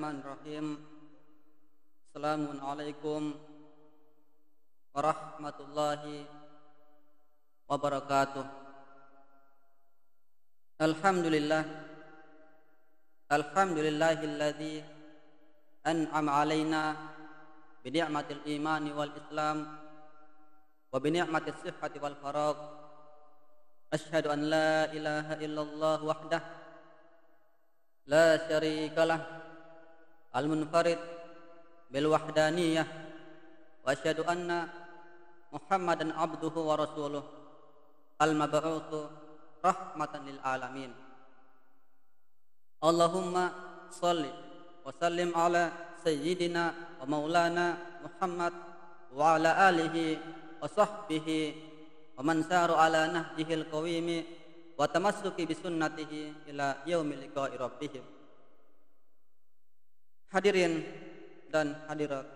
Bismillahirrahmanirrahim. Assalamualaikum warahmatullahi wabarakatuh. Alhamdulillahilladzi an'ama alaina bi ni'matil imani wal islam wa bi ni'matis sihhati wal faragh. Asyhadu an la ilaha illallah wahdah la syarikalah al-munfarid bil wahdaniyah wa asyhadu anna Muhammadan abduhu wa rasuluh al-mab'utsu rahmatan lil alamin. Allahumma shalli wa sallim ala sayyidina wa maulana Muhammad wa ala alihi wa sahbihi wa man saru ala nahjihil qawimi wa tamassuki bisunnatihi ila yaumil liqa'i rabbihim. Hadirin dan hadirat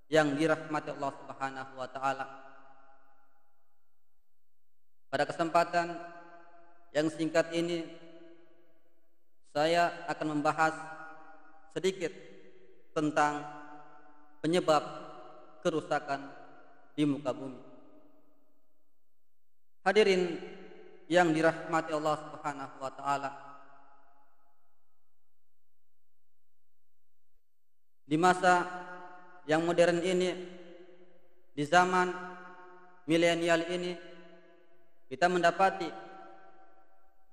yang dirahmati Allah Subhanahu wa taala. Pada kesempatan yang singkat ini saya akan membahas sedikit tentang penyebab kerusakan di muka bumi. Hadirin yang dirahmati Allah Subhanahu wa taala. Di masa yang modern ini, di zaman milenial ini, kita mendapati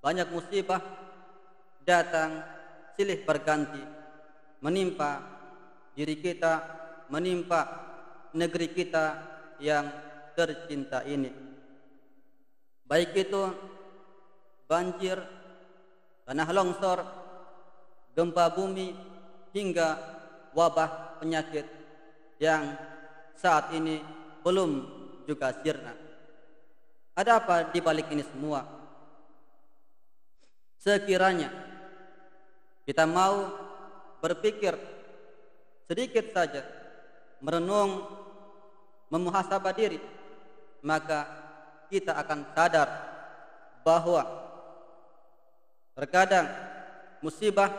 banyak musibah datang silih berganti menimpa diri kita, menimpa negeri kita yang tercinta ini. Baik itu banjir, tanah longsor, gempa bumi, hingga wabah penyakit yang saat ini belum juga sirna. Ada apa di balik ini semua? Sekiranya kita mau berpikir sedikit saja, merenung, memuhasabah diri, maka kita akan sadar bahwa terkadang musibah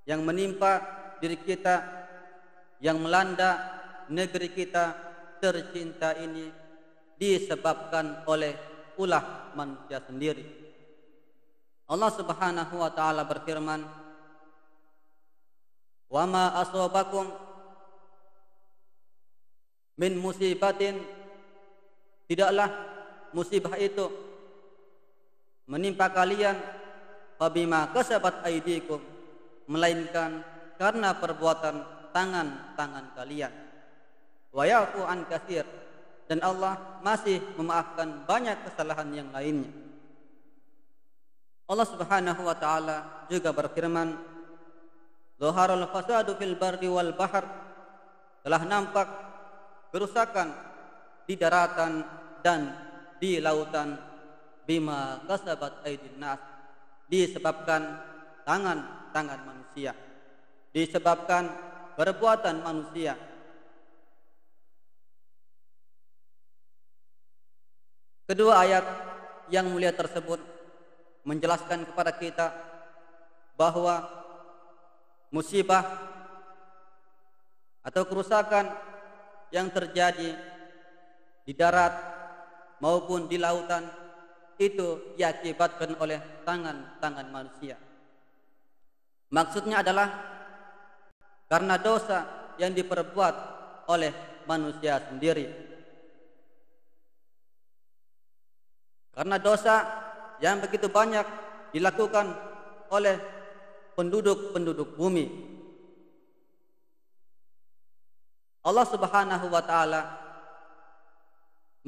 yang menimpa diri kita, yang melanda negeri kita tercinta ini disebabkan oleh ulah manusia sendiri. Allah Subhanahu wa taala berfirman, "Wa ma asabakum min musibatin," tidaklah musibah itu menimpa kalian fabima kasabat aydikum, melainkan karena perbuatan tangan-tangan kalian. Wa ya'fu an katsir, dan Allah masih memaafkan banyak kesalahan yang lainnya. Allah Subhanahu wa taala juga berfirman, "Zaharal fasadu fil barri wal bahr," telah nampak kerusakan di daratan dan di lautan, bima kasabat aydin nas, disebabkan tangan-tangan manusia, disebabkan perbuatan manusia. Kedua ayat yang mulia tersebut menjelaskan kepada kita bahwa musibah atau kerusakan yang terjadi di darat maupun di lautan itu diakibatkan oleh tangan-tangan manusia. Maksudnya adalah karena dosa yang diperbuat oleh manusia sendiri. Karena dosa yang begitu banyak dilakukan oleh penduduk-penduduk bumi. Allah Subhanahu wa taala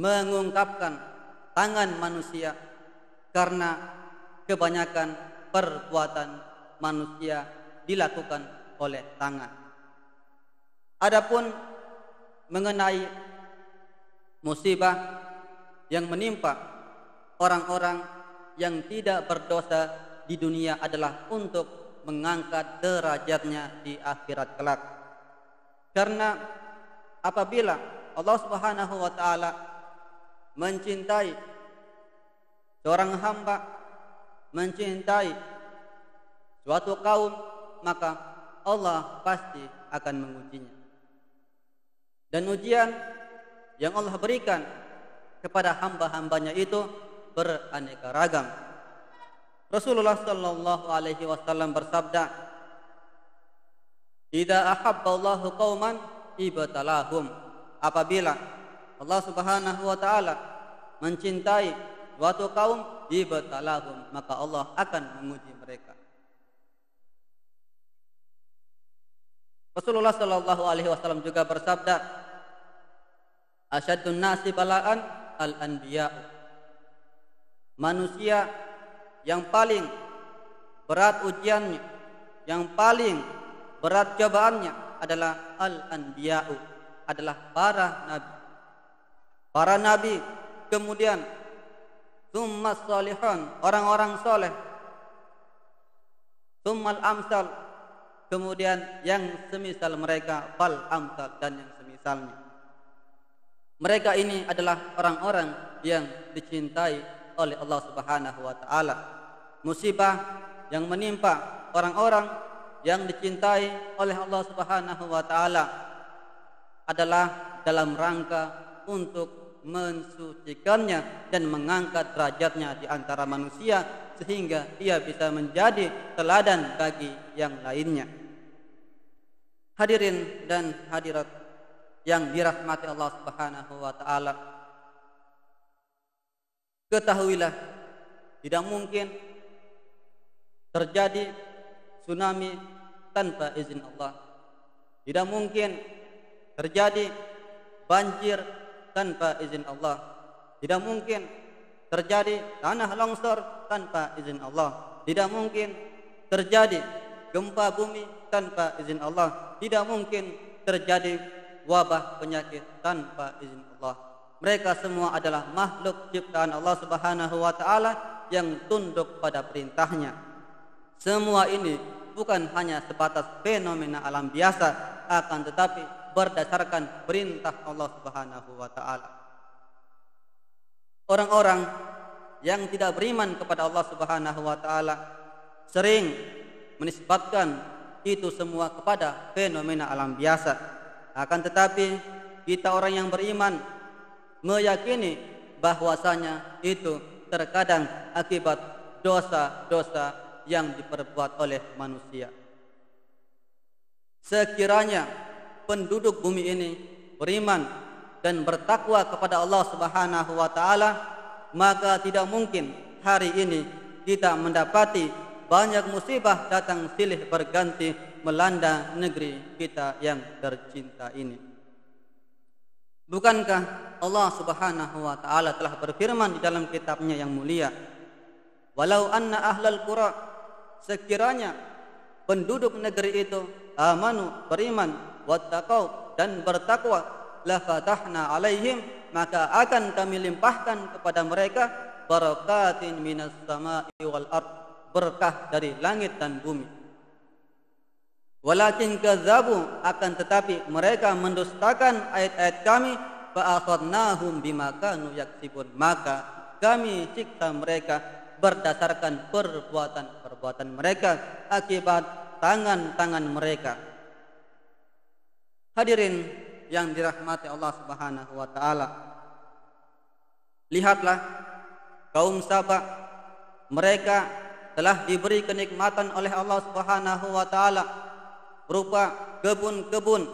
mengungkapkan tangan manusia karena kebanyakan perbuatan manusia dilakukan oleh tangan. Adapun mengenai musibah yang menimpa orang-orang yang tidak berdosa di dunia adalah untuk mengangkat derajatnya di akhirat kelak. Karena apabila Allah Subhanahu wa taala mencintai seorang hamba, mencintai suatu kaum, maka Allah pasti akan mengujinya. Dan ujian yang Allah berikan kepada hamba-hambanya itu beraneka ragam. Rasulullah sallallahu alaihi wasallam bersabda, "Idza ahabballahu qauman ibtalahum." Apabila Allah Subhanahu wa taala mencintai suatu kaum, ibtalahum, maka Allah akan menguji mereka. Rasulullah sallallahu alaihi wasallam juga bersabda, "Asyaddun nasi bala'an al-anbiya." Manusia yang paling berat ujiannya, yang paling berat cobaannya adalah al-anbiya'u, adalah para nabi. Para nabi, kemudian tsummas salihun, orang-orang soleh, tsummal amsal, kemudian yang semisal mereka, fal amsal, dan yang semisalnya. Mereka ini adalah orang-orang yang dicintai oleh Allah Subhanahu wa taala. Musibah yang menimpa orang-orang yang dicintai oleh Allah Subhanahu wa taala adalah dalam rangka untuk mensucikannya dan mengangkat derajatnya di antara manusia sehingga ia bisa menjadi teladan bagi yang lainnya. Hadirin dan hadirat yang dirahmati Allah Subhanahu wa taala, ketahuilah tidak mungkin terjadi tsunami tanpa izin Allah. Tidak mungkin terjadi banjir tanpa izin Allah. Tidak mungkin terjadi tanah longsor tanpa izin Allah. Tidak mungkin terjadi gempa bumi tanpa izin Allah. Tidak mungkin terjadi wabah penyakit tanpa izin Allah. Mereka semua adalah makhluk ciptaan Allah Subhanahu wa taala yang tunduk pada perintahnya. Semua ini bukan hanya sebatas fenomena alam biasa, akan tetapi berdasarkan perintah Allah Subhanahu wa taala. Orang-orang yang tidak beriman kepada Allah Subhanahu wa taala sering menisbatkan itu semua kepada fenomena alam biasa. Akan tetapi kita orang yang beriman meyakini bahwasanya itu terkadang akibat dosa-dosa yang diperbuat oleh manusia. Sekiranya penduduk bumi ini beriman dan bertakwa kepada Allah Subhanahu wa taala, maka tidak mungkin hari ini kita mendapati banyak musibah datang silih berganti melanda negeri kita yang tercinta ini. Bukankah Allah Subhanahu wa taala telah berfirman di dalam kitabnya yang mulia, "Walau anna ahlal qura," sekiranya penduduk negeri itu amanu, beriman, wattaqau, dan bertakwa, la fatahna alaihim, maka akan kami limpahkan kepada mereka barakatin minas sama'i wal ard, berkah dari langit dan bumi. Walakin kadzabu, akan tetapi mereka mendustakan ayat-ayat kami, fa akhadnahum bima kanu yaksibun, maka kami siksa mereka berdasarkan perbuatan-perbuatan mereka, akibat tangan-tangan mereka. Hadirin yang dirahmati Allah Subhanahu wa taala, lihatlah kaum Saba, mereka telah diberi kenikmatan oleh Allah Subhanahu wa taala berupa kebun-kebun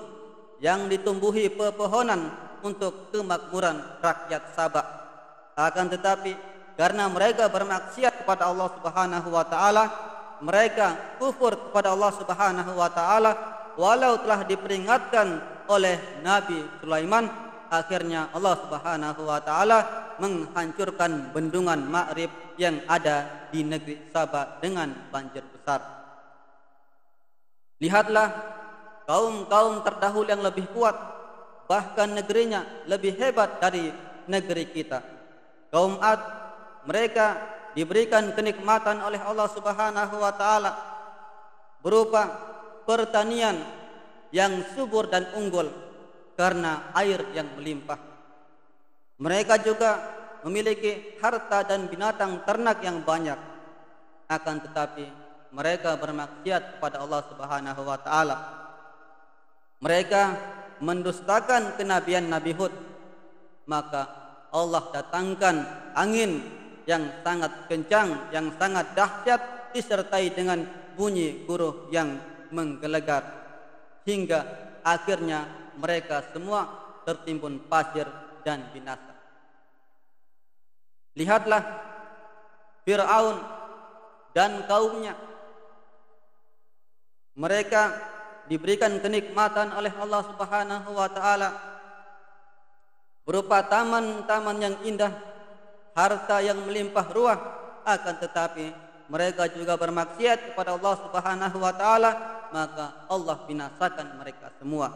yang ditumbuhi pepohonan untuk kemakmuran rakyat Saba. Akan tetapi karena mereka bermaksiat kepada Allah Subhanahu wa taala, mereka kufur kepada Allah Subhanahu wa taala, walau telah diperingatkan oleh Nabi Sulaiman, akhirnya Allah Subhanahu wa taala menghancurkan bendungan Ma'rib yang ada di negeri Saba dengan banjir besar. Lihatlah kaum-kaum terdahulu yang lebih kuat, bahkan negerinya lebih hebat dari negeri kita. Kaum Ad, mereka diberikan kenikmatan oleh Allah Subhanahu wa taala berupa pertanian yang subur dan unggul karena air yang melimpah. Mereka juga memiliki harta dan binatang ternak yang banyak. Akan tetapi mereka bermaksiat kepada Allah Subhanahu wa taala. Mereka mendustakan kenabian Nabi Hud, maka Allah datangkan angin yang sangat kencang, yang sangat dahsyat, disertai dengan bunyi guruh yang menggelegar, hingga akhirnya mereka semua tertimbun pasir dan binasa. Lihatlah Fir'aun dan kaumnya. Mereka diberikan kenikmatan oleh Allah Subhanahu wa taala berupa taman-taman yang indah, harta yang melimpah ruah, akan tetapi mereka juga bermaksiat kepada Allah Subhanahu wa taala, maka Allah binasakan mereka semua.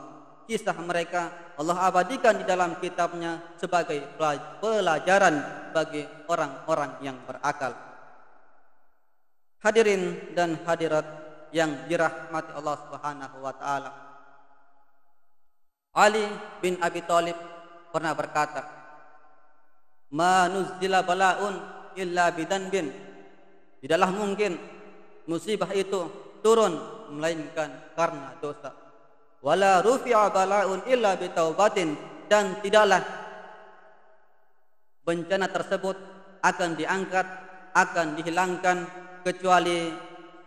Kisah mereka Allah abadikan di dalam kitabnya sebagai pelajaran bagi orang-orang yang berakal. Hadirin dan hadirat yang dirahmati Allah Subhanahu wa taala, Ali bin Abi Thalib pernah berkata, "Ma nuzzila bala'un illa bidanbin." Tidaklah mungkin musibah itu turun melainkan karena dosa. Wala rufi'a bala'un illa bitaubatin, dan tidaklah bencana tersebut akan diangkat, akan dihilangkan kecuali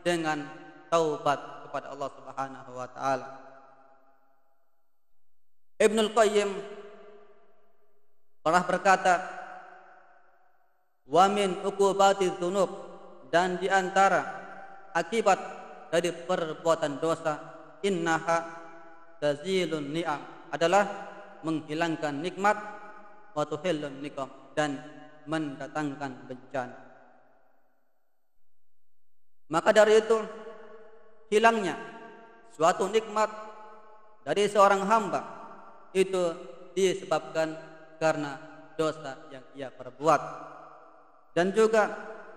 dengan taubat kepada Allah Subhanahu wa taala. Ibnul Qayyim pernah berkata, "Wa min uqubatiz dzunub," dan di antara akibat dari perbuatan dosa, innaha tazilun ni'am, adalah menghilangkan nikmat, wa tuhillun niqam, dan mendatangkan bencana. Maka dari itu, hilangnya suatu nikmat dari seorang hamba itu disebabkan karena dosa yang ia perbuat, dan juga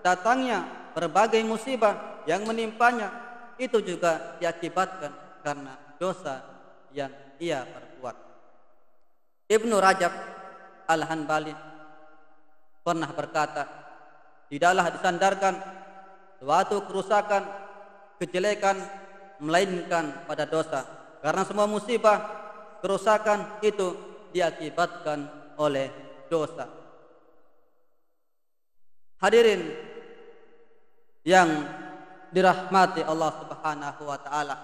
datangnya berbagai musibah yang menimpanya itu juga diakibatkan karena dosa yang ia perbuat. Ibnu Rajab Al-Hanbali pernah berkata, "Tidaklah disandarkan suatu kerusakan, kejelekan melainkan pada dosa, karena semua musibah, kerusakan itu diakibatkan oleh dosa." Hadirin yang dirahmati Allah Subhanahu wa taala,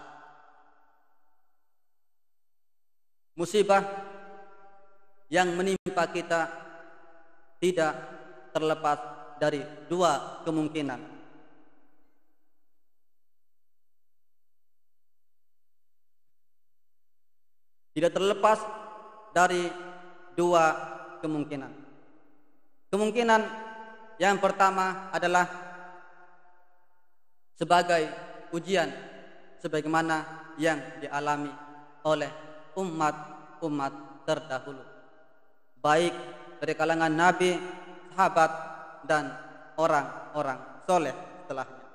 musibah yang menimpa kita tidak terlepas dari dua kemungkinan. Tidak terlepas dari dua kemungkinan. Kemungkinan yang pertama adalah sebagai ujian, sebagaimana yang dialami oleh umat-umat terdahulu, baik dari kalangan nabi, sahabat, dan orang-orang soleh setelahnya.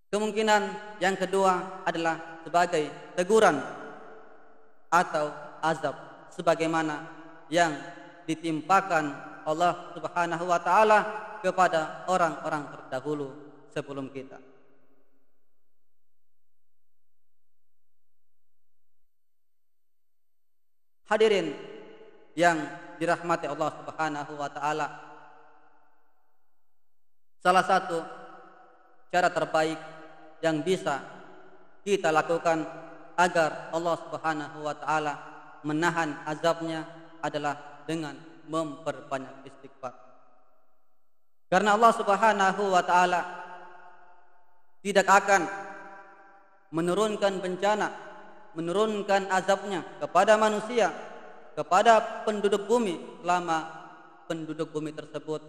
Kemungkinan yang kedua adalah sebagai teguran atau azab, sebagaimana yang ditimpakan Allah Subhanahu wa taala kepada orang-orang terdahulu sebelum kita. Hadirin yang dirahmati Allah Subhanahu wa taala, salah satu cara terbaik yang bisa kita lakukan agar Allah Subhanahu wa taala menahan azabnya adalah dengan memperbanyak istighfar. Karena Allah Subhanahu wa taala tidak akan menurunkan bencana, menurunkan azabnya kepada manusia, kepada penduduk bumi, selama penduduk bumi tersebut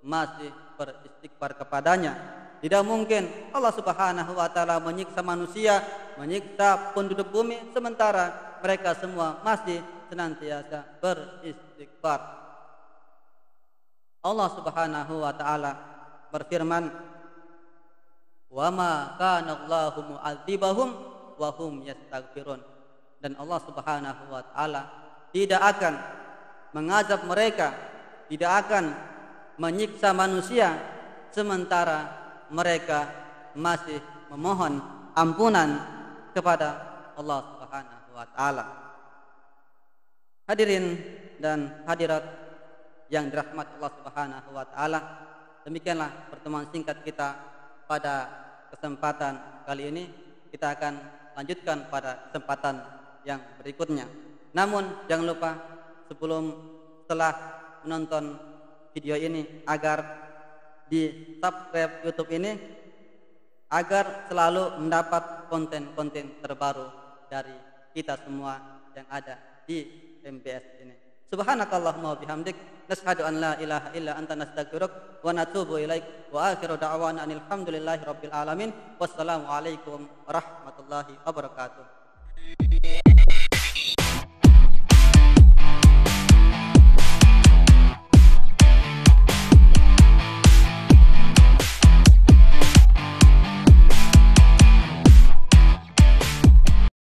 masih beristighfar kepadanya. Tidak mungkin Allah Subhanahu wa taala menyiksa manusia, menyiksa penduduk bumi, sementara mereka semua masih senantiasa beristighfar. Allah Subhanahu wa taala berfirman, "Wa ma kana Allahu mu'adzibahum wa hum yastaghfirun." Dan Allah Subhanahu wa taala tidak akan mengazab mereka, tidak akan menyiksa manusia sementara mereka masih memohon ampunan kepada Allah Subhanahu wa taala. Hadirin dan hadirat yang dirahmati Allah Subhanahu wa taala, demikianlah pertemuan singkat kita pada kesempatan kali ini. Kita akan lanjutkan pada kesempatan yang berikutnya. Namun jangan lupa setelah menonton video ini agar di subscribe YouTube ini agar selalu mendapat konten-konten terbaru dari kita semua yang ada di MBS ini. Subhanakallahumma wa bihamdik, nashhadu an la ilaha illa anta, nastaghfiruka wa natubu ilaik, wa akhiru da'wana alhamdulillahi rabbil alamin. Wassalamu alaikum warahmatullahi wabarakatuh.